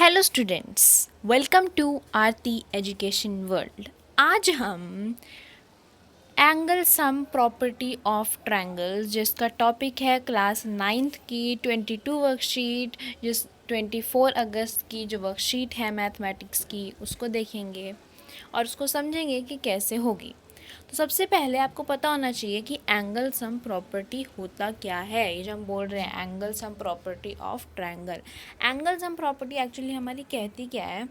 Hello students, welcome to Aarti education world. आज हम angle sum property of triangle जिसका topic है क्लास नाइन्थ की 22 वर्कशीट, जिस 24 अगस्त की जो वर्कशीट है मैथमेटिक्स की उसको देखेंगे और उसको समझेंगे कि कैसे होगी। तो सबसे पहले आपको पता होना चाहिए कि एंगल सम प्रॉपर्टी होता क्या है। ये जो हम बोल रहे हैं angle sum property of triangle, angle sum property actually हमारी कहती क्या है।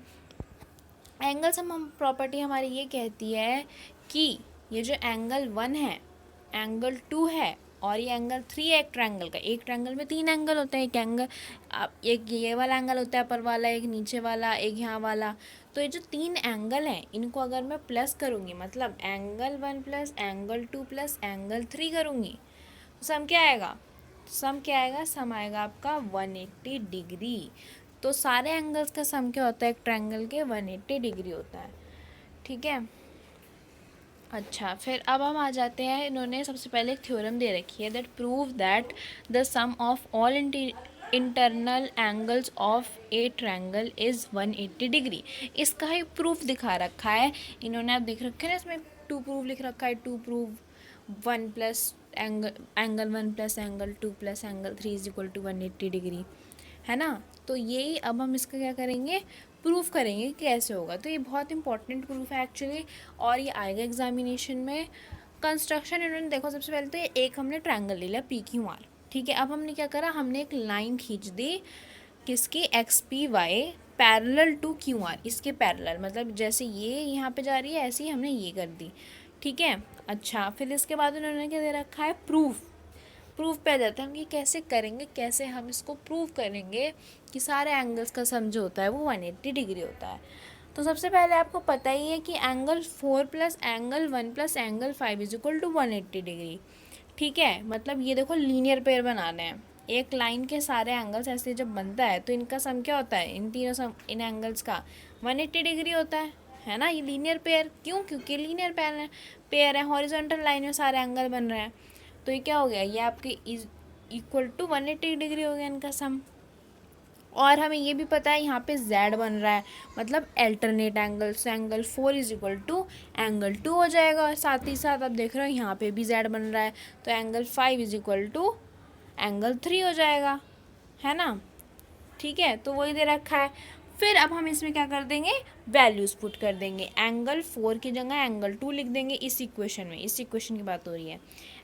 एंगल सम प्रॉपर्टी हमारी ये कहती है कि ये जो एंगल 1 है, एंगल 2 है और ये एंगल 3 है। एक ट्रायंगल का, एक ट्रायंगल में 3 एंगल होते हैं। एक एंगल, एक ये वाला एंगल होता है अपर वाला, एक नीचे वाला, एक यहाँ वाला। तो ये जो 3 एंगल हैं इनको अगर मैं प्लस करूँगी, मतलब angle 1 plus angle 2 plus angle 3 करूँगी, तो सम क्या आएगा? सम आएगा आपका 180 डिग्री। तो सारे एंगल्स का सम क्या होता है? एक ट्रायंगल के 180 डिग्री होता है। ठीक है। अच्छा, फिर अब हम आ जाते हैं, इन्होंने सबसे पहले एक थ्योरम दे रखी है that prove that the sum of all internal angles of a triangle is 180 degree. इसका ही प्रूफ दिखा रखा है इन्होंने। आप देख रखे हैं ना, इसमें टू प्रूफ लिख रखा है। To proof 1 plus angle 1 plus angle 2 plus angle 3 is equal to 180 degree, है ना। तो यही अब हम इसका क्या करेंगे, प्रूफ करेंगे कि कैसे होगा। तो ये बहुत इंपॉर्टेंट प्रूफ है एक्चुअली, और ये आएगा एग्जामिनेशन में। कंस्ट्रक्शन इन्होंने देखो, सबसे पहले तो ये एक हमने ट्रायंगल ले लिया पी क्यू आर, ठीक है। अब हमने क्या करा, हमने एक लाइन खींच दी किसकी, x p y parallel to q r, इसके पैरेलल, मतलब जैसे ये यहाँ पे जा रही है ऐसे ही हमने ये कर दी, ठीक है। अच्छा, फिर इसके बाद उन्होंने क्या दे रखा है, प्रूफ। प्रूफ पे आ जाता है हम कि कैसे करेंगे, कैसे हम इसको प्रूव करेंगे कि सारे एंगल्स का सम जो होता है वो 180 डिग्री होता है। तो सबसे पहले आपको पता ही है कि angle 4 plus angle 1 plus angle 5 is equal to 180 degree, ठीक है। मतलब ये देखो लीनियर पेयर बनाना है। एक लाइन के सारे एंगल्स ऐसे जब बनता है तो इनका सम क्या होता है, इन तीनों सम, इन एंगल्स का 180 डिग्री होता है ना। ये लीनियर पेयर क्यों? क्योंकि लीनियर पेयर है, हॉरिजॉन्टल लाइन में सारे एंगल बन रहे हैं। तो ये क्या हो गया, ये आपके इज इक्वल टू 180 डिग्री हो गया इनका सम। और हमें ये भी पता है यहाँ पे z बन रहा है, मतलब अल्टरनेट एंगल, से angle 4 is equal to angle 2 हो जाएगा। और साथ ही साथ आप देख रहे हो यहाँ पे भी z बन रहा है, तो angle 5 is equal to angle 3 हो जाएगा, है ना। ठीक है, तो वही दे रखा है। फिर अब हम इसमें क्या कर देंगे, वैल्यूज़ पुट कर देंगे। एंगल 4 की जगह एंगल 2 लिख देंगे इस इक्वेशन में, इस इक्वेशन की बात हो रही है।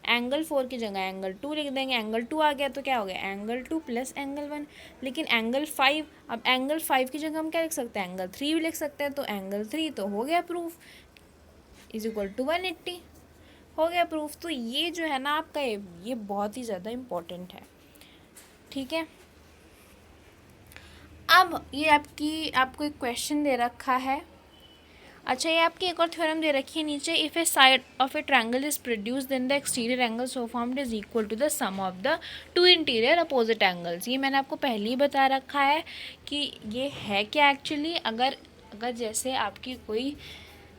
एंगल 4 की जगह एंगल 2 लिख देंगे। एंगल 2 आ गया तो क्या हो गया, एंगल 2 प्लस एंगल 1। लेकिन एंगल 5, अब एंगल 5 की जगह हम क्या लिख सकते हैं, एंगल 3 भी लिख सकते हैं। तो एंगल 3 तो हो गया प्रूफ, इज इक्वल टू 180, हो गया प्रूफ। तो ये जो है ना आपका, ये बहुत ही ज़्यादा इम्पोर्टेंट है, ठीक है। अब ये आपको एक क्वेश्चन दे रखा है। अच्छा, ये आपकी एक और थ्योरम दे रखी है नीचे, if a side of a triangle is produce then the exterior angle so formed is equal to the sum of the two interior opposite angles. ये मैंने आपको पहले ही बता रखा है कि ये है क्या एक्चुअली। अगर अगर जैसे आपकी कोई,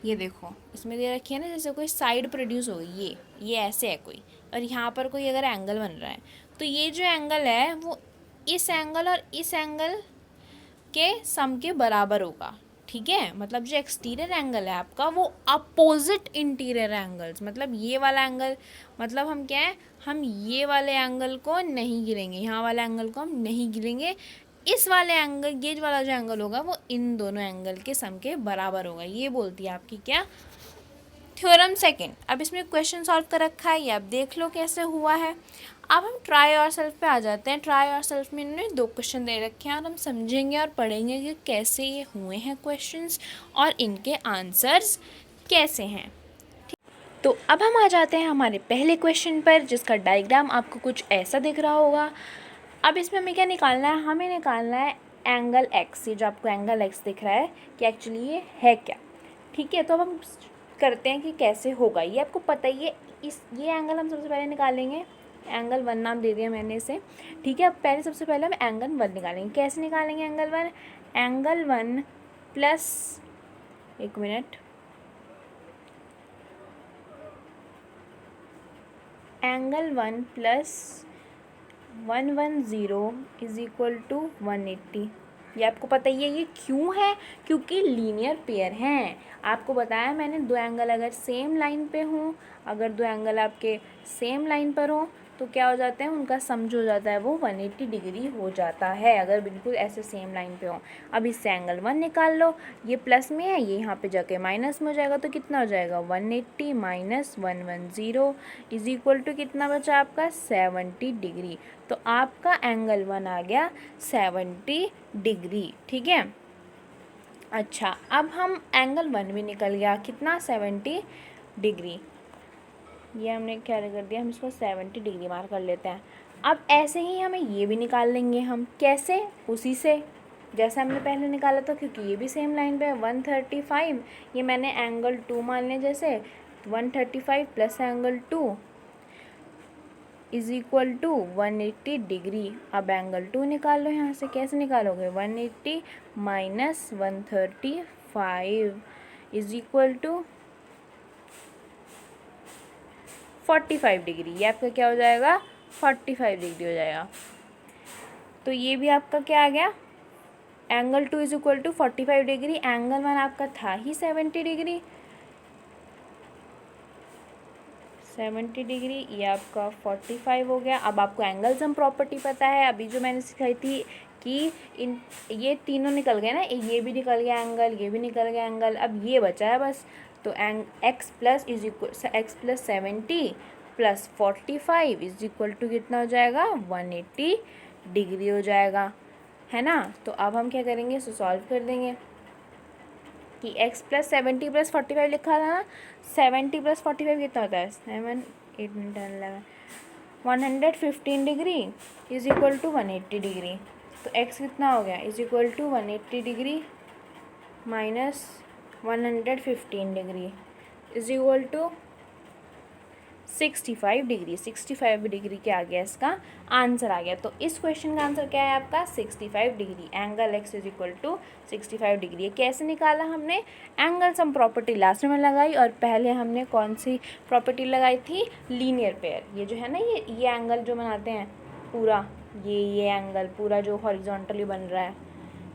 ये देखो इसमें दे रखी है ना, जैसे कोई साइड प्रोड्यूस हो गई, ये ऐसे है कोई, और यहाँ पर कोई अगर एंगल बन रहा है, तो ये जो एंगल है वो इस एंगल और इस एंगल के सम के बराबर होगा, ठीक है। मतलब जो एक्सटीरियर एंगल है आपका वो अपोजिट इंटीरियर एंगल्स, मतलब ये वाला एंगल, मतलब हम क्या है, हम ये वाले एंगल को नहीं गिरेंगे, यहाँ वाले एंगल को हम नहीं गिरेंगे। इस वाले एंगल, ये वाला जो एंगल होगा वो इन दोनों एंगल के सम के बराबर होगा। ये बोलती है आपकी क्या, थ्योरम सेकंड। अब इसमें क्वेश्चन सॉल्व कर रखा है, ये आप देख लो कैसे हुआ है। अब हम ट्राई और सेल्फ पे आ जाते हैं। ट्राई और सेल्फ में इन्होंने 2 क्वेश्चन दे रखे हैं और हम समझेंगे और पढ़ेंगे कि कैसे ये हुए हैं क्वेश्चंस और इनके आंसर्स कैसे हैं। तो अब हम आ जाते हैं हमारे पहले क्वेश्चन पर, जिसका डायग्राम आपको कुछ ऐसा दिख रहा होगा। अब इसमें हमें क्या निकालना है, हमें निकालना है एंगल एक्स। ये जो आपको एंगल एक्स दिख रहा है कि एक्चुअली ये है क्या, ठीक है। तो अब हम करते हैं कि कैसे होगा। ये आपको पता ही है, ये एंगल हम सबसे पहले निकालेंगे। एंगल 1 नाम दे दिया मैंने इसे, ठीक है। अब पहले सबसे पहले हम एंगल 1 निकालेंगे। कैसे निकालेंगे एंगल 1, एंगल 1 प्लस, एक minute, angle 1 plus 110 is equal to 180, ये आपको पता ही है। ये क्यों है? क्योंकि लीनियर पेयर हैं। आपको बताया मैंने, दो एंगल अगर सेम लाइन पे हों, अगर दो एंगल आपके सेम लाइन पर हों तो क्या हो जाते हैं, उनका सम जो हो जाता है वो 180 डिग्री हो जाता है, अगर बिल्कुल ऐसे सेम लाइन पे हो। अब इससे एंगल 1 निकाल लो, ये प्लस में है, ये यहाँ पे जाके माइनस में हो जाएगा, तो कितना हो जाएगा 180 माइनस 110 इज इक्वल टू कितना बचा आपका 70 डिग्री। तो आपका एंगल 1 आ गया 70 डिग्री। ठीक है। अच्छा, अब हम एंगल 1 भी निकल गया, कितना 70 डिग्री। ये हमने क्या कर दिया, हम इसको 70 डिग्री मार्क कर लेते हैं। अब ऐसे ही हमें ये भी निकाल लेंगे हम, कैसे? उसी से जैसे हमने पहले निकाला था, क्योंकि ये भी सेम लाइन पे है। 135 ये मैंने एंगल 2 मान लिया, जैसे 135 plus angle 2 is equal to 180 degree. अब एंगल 2 निकाल लो यहाँ से, कैसे निकालोगे? 180 minus 135 is equal to 45 degree. ये आपका क्या हो जाएगा? 45 डिग्री हो जाएगा। तो ये भी आपका क्या आ गया? Angle 2 is equal to 45 degree. Angle 1 आपका था ही 70 डिग्री, 70 डिग्री, ये आपका 45 हो गया। अब आपको एंगल सम प्रॉपर्टी पता है, अभी जो मैंने सिखाई थी कि ये तीनों निकल गए ना, ये भी निकल गया एंगल, ये भी निकल गया एंगल, अब ये बचा है बस। तो x plus 70 plus 45 is equal to कितना हो जाएगा? 180 डिग्री हो जाएगा, है ना। तो अब हम क्या करेंगे, इसे सॉल्व कर देंगे कि x प्लस 70 प्लस 45 लिखा था ना, 70 प्लस 45 कितना होता है? 7 8 9 10 11 115 degree is equal to 180 degree. तो x कितना हो गया? Is equal to 180 degree minus 115 degree is equal to 65 degree. 65 degree क्या आ गया? इसका आंसर आ गया। तो इस क्वेश्चन का आंसर क्या है आपका? 65 degree. Angle x is equal to 65 degree. ये कैसे निकाला हमने? एंगल सम प्रॉपर्टी लास्ट में लगाई, और पहले हमने कौन सी प्रॉपर्टी लगाई थी? Linear pair. ये जो है ना, ये एंगल जो बनाते हैं पूरा, ये एंगल पूरा जो हॉरिजॉन्टली बन रहा है,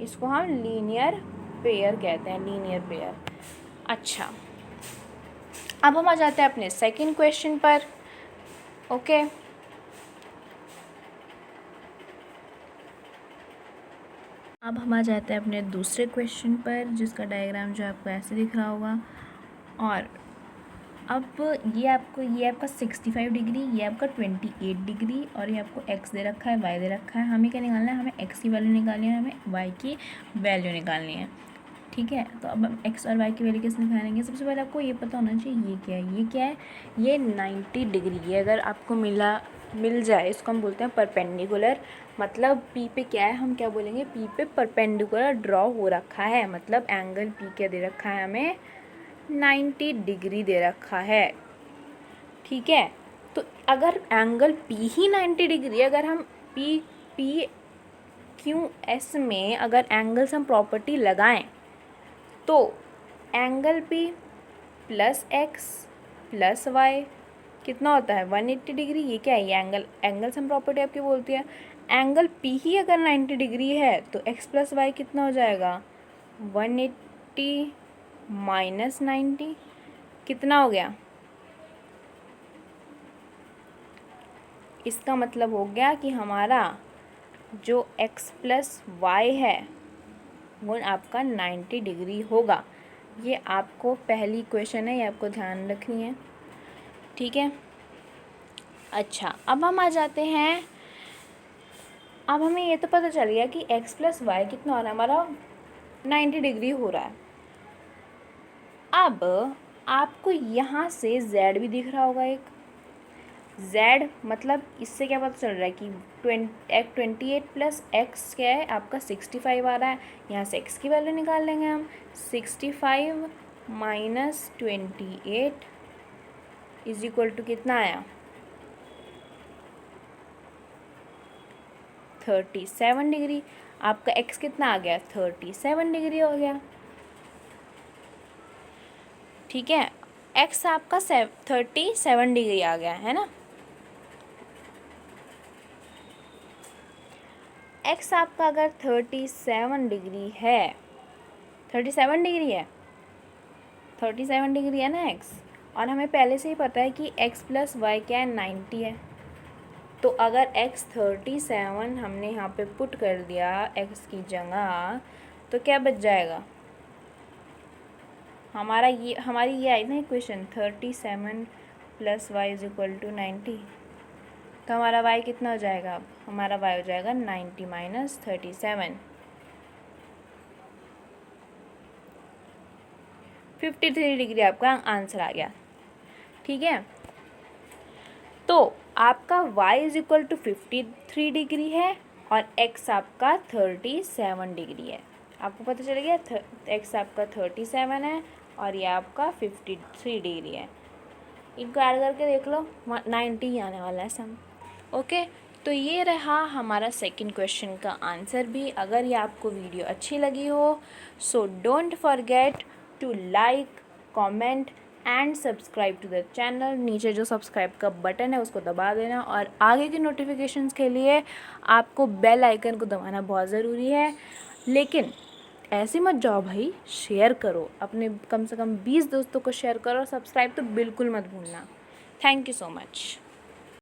इसको हम लीनियर पेयर कहते हैं, लीनियर पेयर। अच्छा, अब हम आ जाते हैं अपने सेकंड क्वेश्चन पर। ओके, अब हम आ जाते हैं अपने दूसरे क्वेश्चन पर, जिसका डायग्राम जो आपको ऐसे दिख रहा होगा। और अब ये आपका 65 डिग्री, ये आपका 28 डिग्री, और ये आपको एक्स दे रखा है, वाई दे रखा है। हमें क्या निकालना है? हमें एक्स की वैल्यू निकालनी है, हमें वाई की वैल्यू निकालनी है। ठीक है। तो अब हम एक्स और वाई की वैल्यू कैसे निकालेंगे? सबसे पहले आपको ये पता होना चाहिए ये क्या है। ये क्या है? ये 90 डिग्री है। अगर आपको मिल जाए, इसको हम बोलते हैं परपेंडिकुलर। मतलब पी पे क्या है, हम क्या बोलेंगे? पी पे परपेंडिकुलर ड्रॉ हो रखा है, मतलब एंगल पी क्या दे रखा है हमें? 90 डिग्री दे रखा है। ठीक है। तो अगर एंगल पी ही 90 डिग्री, अगर हम पी क्यू एस में अगर एंगल सम प्रॉपर्टी लगाएं, तो angle p plus x plus y कितना होता है? 180 डिग्री। ये क्या है? ये एंगल सम प्रॉपर्टी आपकी बोलती है। एंगल पी ही अगर 90 डिग्री है, तो एक्स प्लस वाई कितना हो जाएगा? 180 माइनस 90 कितना हो गया? इसका मतलब हो गया कि हमारा जो x प्लस वाई है वो आपका 90 डिग्री होगा। ये आपको पहली क्वेश्चन है, ये आपको ध्यान रखनी है। ठीक है। अच्छा, अब हम आ जाते हैं, अब हमें ये तो पता चल गया कि x प्लस वाई कितना हो रहा है हमारा? 90 डिग्री हो रहा है। अब आपको यहाँ से z भी दिख रहा होगा एक। z मतलब इससे क्या पता चल रहा है कि 28 प्लस एक्स क्या है आपका? 65 आ रहा है। यहाँ से x की वैल्यू निकाल लेंगे हम। 65 माइनस 28 इज इक्वल टू कितना आया? 37 डिग्री। आपका x कितना आ गया? 37 डिग्री हो गया। ठीक है। x आपका 37 डिग्री आ गया है ना। एक्स आपका अगर 37 डिग्री है, 37 डिग्री है, 37 डिग्री है ना एक्स, और हमें पहले से ही पता है कि एक्स प्लस वाई क्या है, 90 है। तो अगर एक्स 37 हमने यहाँ पे पुट कर दिया एक्स की जगह, तो क्या बच जाएगा हमारी ये आई ना equation 37 plus y is equal to 90। तो हमारा वाई कितना हो जाएगा, अब हमारा वाई हो जाएगा 90 माइनस 37, 53 डिग्री आपका आंसर आ गया। ठीक है, तो आपका y is equal to 53 degree है और x आपका 37 डिग्री है। आपको पता चल गया, x आपका 37 है और ये आपका 53 डिग्री है। इनको ऐड करके देख लो, 90 ही आने वाला है सम। ओके, तो ये रहा हमारा सेकंड क्वेश्चन का आंसर भी। अगर ये आपको वीडियो अच्छी लगी हो, so don't forget to like, comment and subscribe to the channel. नीचे जो सब्सक्राइब का बटन है उसको दबा देना, और आगे की नोटिफिकेशंस के लिए आपको बेल आइकन को दबाना बहुत ज़रूरी है। लेकिन ऐसे मत जाओ भाई, शेयर करो अपने, कम से कम 20 दोस्तों को शेयर करो, सब्सक्राइब तो बिल्कुल मत भूलना। Thank you so much.